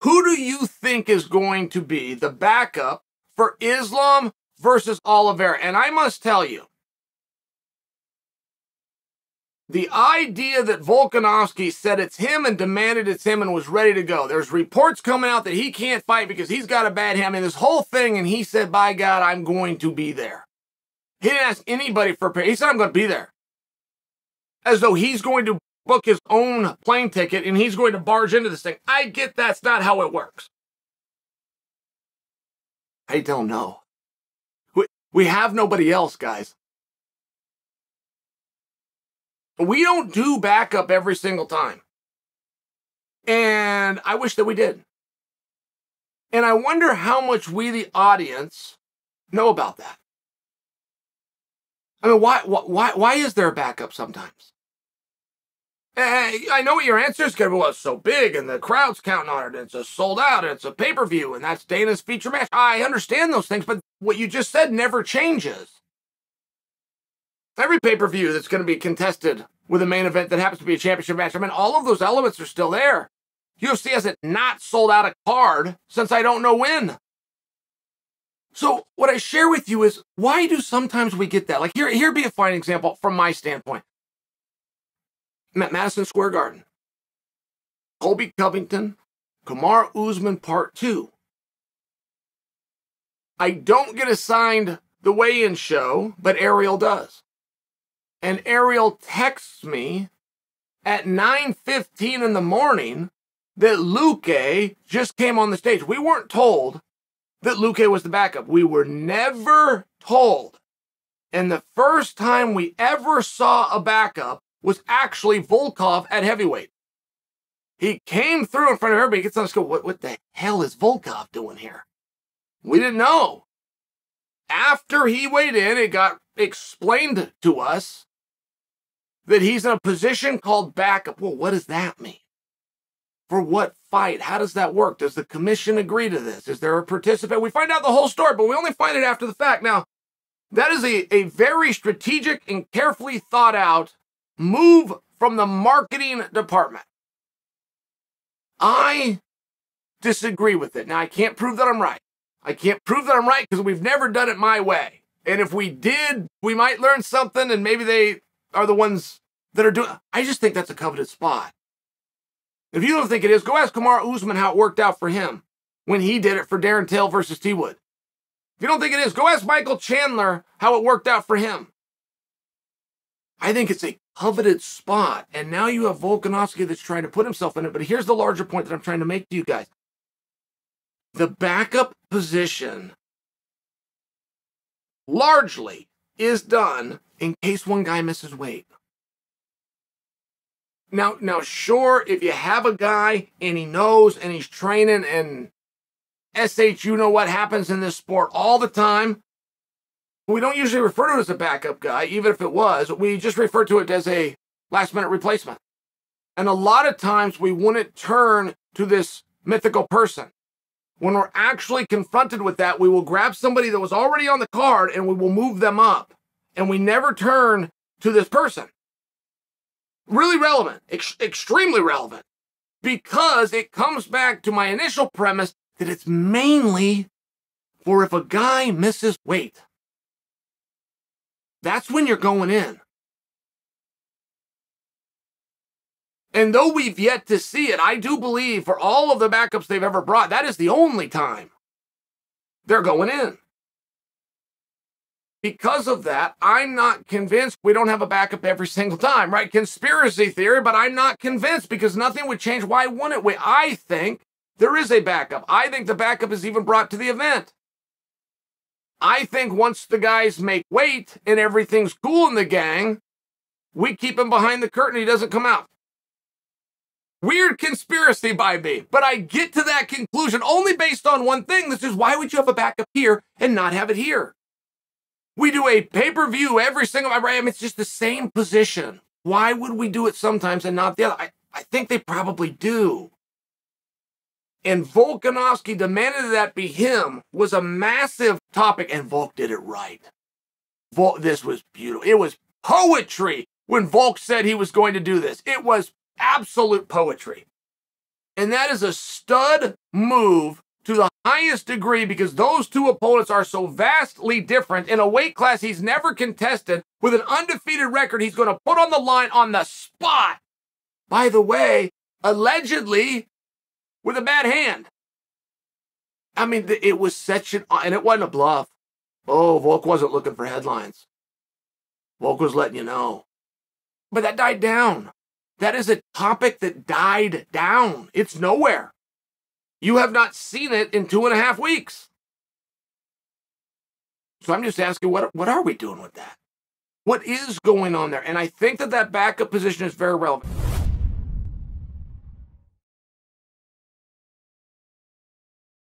Who do you think is going to be the backup for Islam versus Oliveira? And I must tell you, the idea that Volkanovski said it's him and demanded it's him and was ready to go. There's reports coming out that he can't fight because he's got a bad hand. I mean, this whole thing, and he said, by God, I'm going to be there. He didn't ask anybody for a pay. He said, I'm going to be there. As though he's going to book his own plane ticket and he's going to barge into this thing. I get that's not how it works. I don't know. We have nobody else, guys. We don't do backup every single time. And I wish that we did. And I wonder how much we, the audience, know about that. I mean, why is there a backup sometimes? I know what your answer is going to be. Well, it's so big and the crowd's counting on it. And it's a sold out and it's a pay-per-view and that's Dana's feature match. I understand those things, but what you just said never changes. Every pay-per-view that's going to be contested with a main event that happens to be a championship match, I mean, all of those elements are still there. UFC hasn't not sold out a card since I don't know when. So what I share with you is, why do sometimes we get that? Like, here'd be a fine example from my standpoint. I'm at Madison Square Garden. Colby Covington, Kamaru Usman Part 2. I don't get assigned the weigh-in show, but Ariel does. And Ariel texts me at 9:15 in the morning that Luque just came on the stage. We weren't told that Luque was the backup. We were never told. And the first time we ever saw a backup was actually Volkov at heavyweight. He came through in front of everybody. He gets on the score. What the hell is Volkov doing here? We didn't know. After he weighed in, it got explained to us that he's in a position called backup. Well, what does that mean? For what fight? How does that work? Does the commission agree to this? Is there a participant? We find out the whole story, but we only find it after the fact. Now, that is a very strategic and carefully thought out move from the marketing department. I disagree with it. Now, I can't prove that I'm right. I can't prove that I'm right because we've never done it my way. And if we did, we might learn something and maybe they are the ones that are doing it. I just think that's a coveted spot. If you don't think it is, go ask Kamaru Usman how it worked out for him when he did it for Darren Till versus T. Wood. If you don't think it is, go ask Michael Chandler how it worked out for him. I think it's a coveted spot. And now you have Volkanovski that's trying to put himself in it. But here's the larger point that I'm trying to make to you guys. The backup position largely is done in case one guy misses weight. Now, sure, if you have a guy and he knows and he's training and you know what happens in this sport all the time, we don't usually refer to it as a backup guy, even if it was. We just refer to it as a last-minute replacement. And a lot of times we wouldn't turn to this mythical person. When we're actually confronted with that, we will grab somebody that was already on the card and we will move them up. And we never turn to this person. Really relevant, extremely relevant, because it comes back to my initial premise that it's mainly for if a guy misses weight. That's when you're going in. And though we've yet to see it, I do believe for all of the backups they've ever brought, that is the only time they're going in. Because of that, I'm not convinced we don't have a backup every single time, right? Conspiracy theory, but I'm not convinced because nothing would change. Why wouldn't we? I think there is a backup. I think the backup is even brought to the event. I think once the guys make weight and everything's cool in the gang, we keep him behind the curtain. He doesn't come out. Weird conspiracy by me, but I get to that conclusion only based on one thing. This is why would you have a backup here and not have it here? We do a pay-per-view every single, I mean, it's just the same position. Why would we do it sometimes and not the other? I think they probably do. And Volkanovski demanded that be him was a massive topic, and Volk did it right. This was beautiful. It was poetry when Volk said he was going to do this. It was absolute poetry. And that is a stud move to the highest degree because those two opponents are so vastly different in a weight class he's never contested with an undefeated record he's going to put on the line on the spot. By the way, allegedly with a bad hand. I mean, it was such an, and it wasn't a bluff. Oh, Volk wasn't looking for headlines. Volk was letting you know. But that died down. That is a topic that died down. It's nowhere. You have not seen it in 2.5 weeks. So I'm just asking, what are we doing with that? What is going on there? And I think that backup position is very relevant.